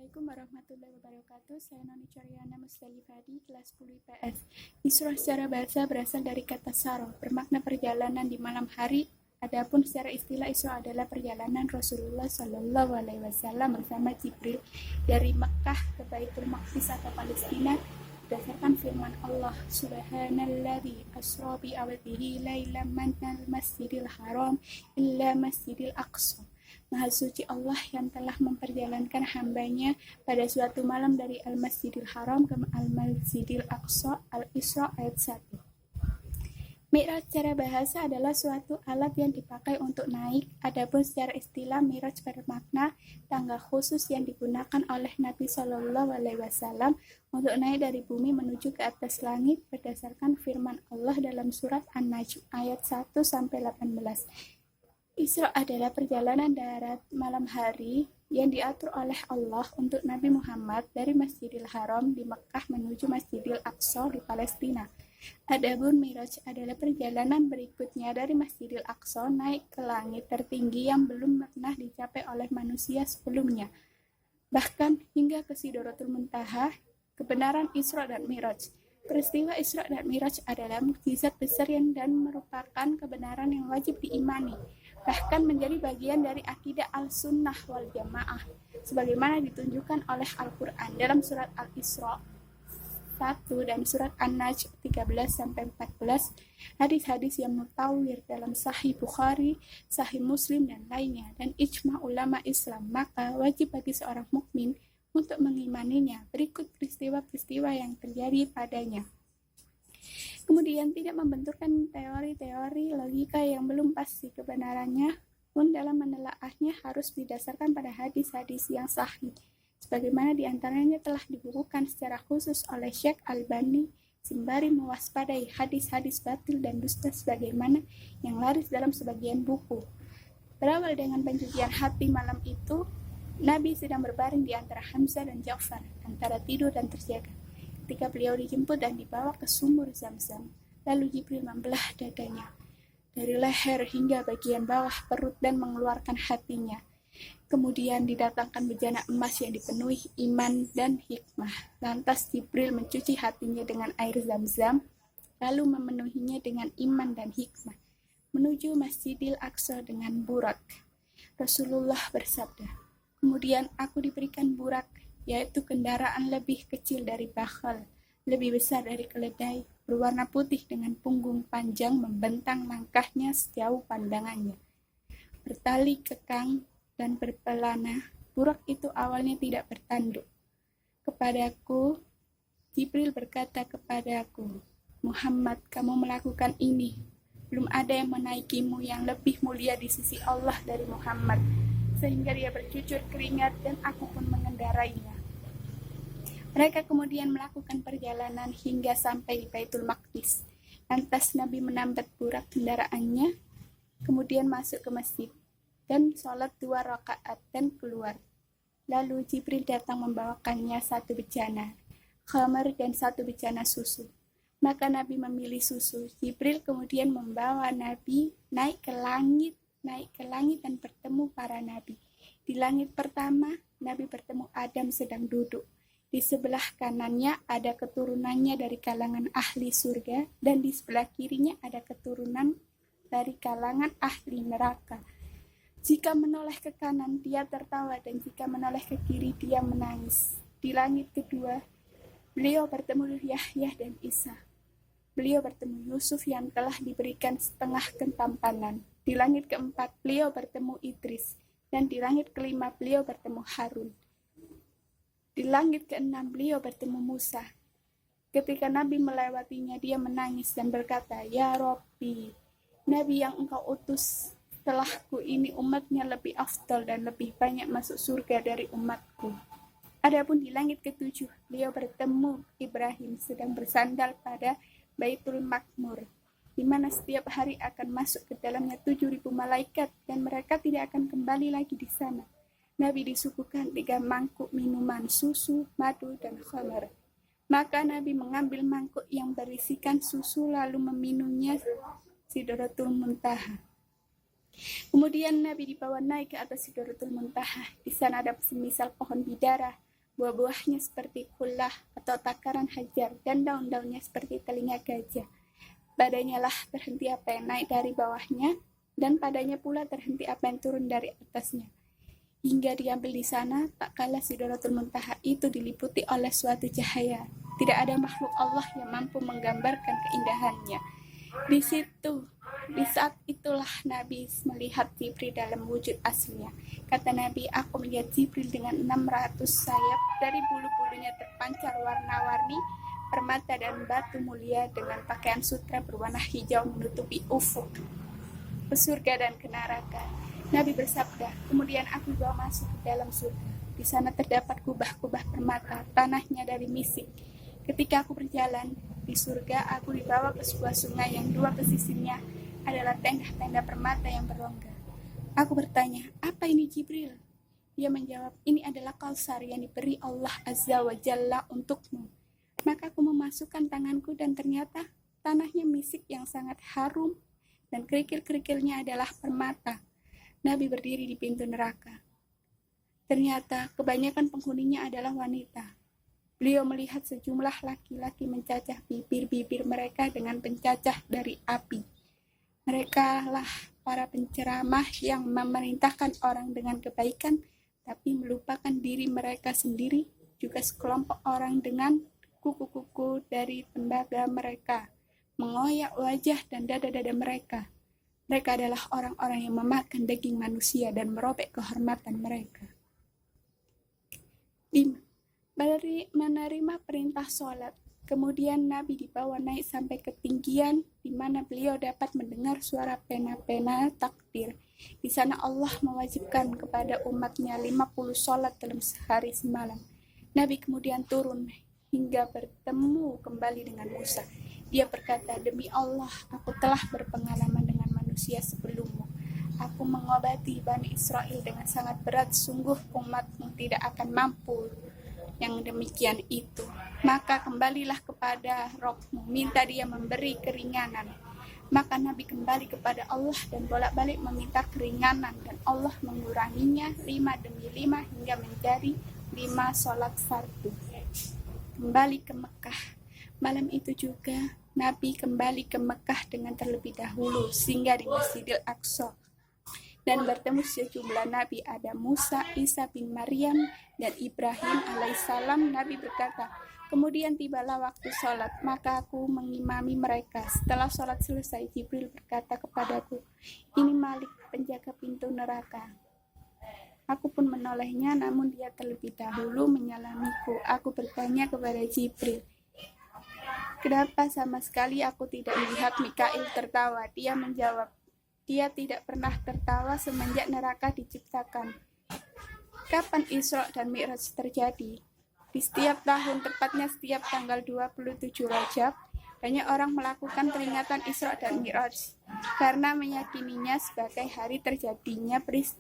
Assalamualaikum warahmatullahi wabarakatuh. Saya Noni Coriana Mustalifadi, kelas 10 IPS. Isra secara bahasa berasal dari kata saro, bermakna perjalanan di malam hari. Adapun secara istilah Isra adalah perjalanan Rasulullah Shallallahu Alaihi Wasallam bersama Jibril dari Mekkah ke Baitul Maqdis atau Palestina berdasarkan firman Allah Subhanalladzi asra bi 'abdihi lailan minal masjidil haram illa masjidil aqsa. Maha suci Allah yang telah memperjalankan hambanya pada suatu malam dari Al-Masjidil Haram ke Al-Masjidil Aqsa. Al-Isra ayat 1. Mi'raj secara bahasa adalah suatu alat yang dipakai untuk naik. Adapun secara istilah, Mi'raj bermakna tangga khusus yang digunakan oleh Nabi Shallallahu Alaihi Wasallam untuk naik dari bumi menuju ke atas langit berdasarkan firman Allah dalam surat An-Najm ayat 1-18. Isra adalah perjalanan darat malam hari yang diatur oleh Allah untuk Nabi Muhammad dari Masjidil Haram di Mekkah menuju Masjidil Aqsa di Palestina. Adapun Mi'raj adalah perjalanan berikutnya dari Masjidil Aqsa naik ke langit tertinggi yang belum pernah dicapai oleh manusia sebelumnya. Bahkan hingga ke Sidratul Muntaha. Kebenaran Isra dan Mi'raj. Peristiwa Isra dan Mi'raj adalah mukjizat besar dan merupakan kebenaran yang wajib diimani, bahkan menjadi bagian dari akidah Al-Sunnah wal Jamaah, sebagaimana ditunjukkan oleh Al-Quran dalam surat Al-Isra 1 dan surat An-Najm 13-14, hadis-hadis yang mutawatir dalam Sahih Bukhari, Sahih Muslim, dan lainnya, dan ijma ulama Islam, maka wajib bagi seorang mukmin untuk mengimaninya. Berikut peristiwa-peristiwa yang terjadi padanya. Kemudian tidak membenturkan teori-teori logika yang belum pasti kebenarannya, pun dalam menelaahnya harus didasarkan pada hadis-hadis yang sahih, sebagaimana diantaranya telah dibukukan secara khusus oleh Syekh Albani, sembari mewaspadai hadis-hadis batil dan dusta sebagaimana yang laris dalam sebagian buku. Berawal dengan pencucian hati malam itu, Nabi sedang berbaring di antara Hamzah dan Ja'far, antara tidur dan terjaga, ketika beliau dijemput dan dibawa ke sumur Zam-Zam. Lalu Jibril membelah dadanya dari leher hingga bagian bawah perut dan mengeluarkan hatinya. Kemudian didatangkan bejana emas yang dipenuhi iman dan hikmah. Lantas Jibril mencuci hatinya dengan air Zam-Zam, lalu memenuhinya dengan iman dan hikmah, menuju Masjidil Aqsa dengan burak. Rasulullah bersabda, "Kemudian aku diberikan burak, yaitu kendaraan lebih kecil dari bakhal, lebih besar dari keledai, berwarna putih dengan punggung panjang membentang langkahnya sejauh pandangannya. Bertali kekang dan berpelana, burak itu awalnya tidak bertanduk. Kepadaku, Jibril berkata kepadaku, Muhammad, kamu melakukan ini. Belum ada yang menaikimu yang lebih mulia di sisi Allah dari Muhammad, sehingga dia bercucur keringat dan aku pun mengendarainya." Mereka kemudian melakukan perjalanan hingga sampai di Baitul Maqdis. Lantas Nabi menambat burak kendaraannya, kemudian masuk ke masjid dan sholat 2 rakaat dan keluar. Lalu Jibril datang membawakannya 1 bejana khamar dan 1 bejana susu. Maka Nabi memilih susu. Jibril kemudian membawa Nabi naik ke langit dan bertemu para nabi. Di langit pertama, Nabi bertemu Adam sedang duduk. Di sebelah kanannya ada keturunannya dari kalangan ahli surga, dan di sebelah kirinya ada keturunan dari kalangan ahli neraka. Jika menoleh ke kanan, dia tertawa, dan jika menoleh ke kiri, dia menangis. Di langit kedua, beliau bertemu Yahya dan Isa. Beliau bertemu Yusuf yang telah diberikan setengah ketampanan. Di langit keempat, beliau bertemu Idris, dan di langit kelima, beliau bertemu Harun. Di langit keenam, beliau bertemu Musa. Ketika Nabi melewatinya, dia menangis dan berkata, "Ya Rabbi, Nabi yang engkau utus setelahku ini umatnya lebih afdal dan lebih banyak masuk surga dari umatku." Adapun di langit ketujuh, beliau bertemu Ibrahim sedang bersandar pada Baitul Ma'mur, di mana setiap hari akan masuk ke dalamnya 7.000 malaikat dan mereka tidak akan kembali lagi di sana. Nabi disuguhkan 3 mangkuk minuman, susu, madu, dan khamar. Maka Nabi mengambil mangkuk yang berisikan susu lalu meminumnya Sidratul Muntaha. Kemudian Nabi dibawa naik ke atas Sidratul Muntaha. Di sana ada semisal pohon bidara, Buah-buahnya seperti kullah atau takaran hajar, dan daun-daunnya seperti telinga gajah. Padanya lah terhenti apa yang naik dari bawahnya, dan padanya pula terhenti apa yang turun dari atasnya. Hingga diambil di sana, tak kala Sidratul Muntaha itu diliputi oleh suatu cahaya. Tidak ada makhluk Allah yang mampu menggambarkan keindahannya. Di saat itulah Nabi melihat Jibril dalam wujud aslinya. Kata Nabi, aku melihat Jibril dengan 600 sayap, dari bulu-bulunya terpancar warna-warni, permata dan batu mulia dengan pakaian sutra berwarna hijau menutupi ufuk ke surga dan ke neraka. Nabi bersabda, kemudian aku dibawa masuk ke dalam surga. Di sana terdapat kubah-kubah permata, tanahnya dari misik. Ketika aku berjalan di surga, aku dibawa ke sebuah sungai yang dua pesisirnya adalah tenda-tenda permata yang berlongga. Aku bertanya, apa ini Jibril? Dia menjawab, ini adalah Kausar yang diberi Allah Azza wa Jalla untukmu. Maka aku memasukkan tanganku dan ternyata tanahnya misik yang sangat harum dan kerikil-kerikilnya adalah permata. Nabi berdiri di pintu neraka. Ternyata kebanyakan penghuninya adalah wanita. Beliau melihat sejumlah laki-laki mencacah bibir-bibir mereka dengan pencacah dari api. Mereka lah para penceramah yang memerintahkan orang dengan kebaikan, tapi melupakan diri mereka sendiri, juga sekelompok orang dengan kuku-kuku dari tembaga mereka, mengoyak wajah dan dada-dada mereka. Mereka adalah orang-orang yang memakan daging manusia dan merobek kehormatan mereka. 5. Menerima perintah sholat. Kemudian Nabi dibawa naik sampai ketinggian di mana beliau dapat mendengar suara pena-pena takbir. Di sana Allah mewajibkan kepada umatnya 50 sholat dalam sehari semalam. Nabi kemudian turun hingga bertemu kembali dengan Musa. Dia berkata, demi Allah, aku telah berpengalaman dengan manusia sebelummu. Aku mengobati Bani Israel dengan sangat berat, sungguh umatmu tidak akan mampu yang demikian itu. Maka kembalilah kepada Rabbmu, minta dia memberi keringanan. Maka Nabi kembali kepada Allah dan bolak-balik meminta keringanan, dan Allah menguranginya 5 demi 5 hingga menjadi 5 sholat fardu. Kembali ke Mekah. Malam itu juga Nabi kembali ke Mekah dengan terlebih dahulu, singgah di Masjidil Aqsa dan bertemu sejumlah nabi, ada Musa, Isa bin Maryam, dan Ibrahim alaihissalam. Nabi berkata, kemudian tibalah waktu sholat, maka aku mengimami mereka. Setelah sholat selesai, Jibril berkata kepadaku, ini Malik, penjaga pintu neraka. Aku pun menolehnya, namun dia terlebih dahulu menyalamiku. Aku bertanya kepada Jibril, kenapa sama sekali aku tidak melihat Mikail tertawa? Dia menjawab, dia tidak pernah tertawa semenjak neraka diciptakan. Kapan Isra dan Mi'raj terjadi? Di setiap tahun, tepatnya setiap tanggal 27 Rajab, banyak orang melakukan peringatan Isra dan Mi'raj karena meyakininya sebagai hari terjadinya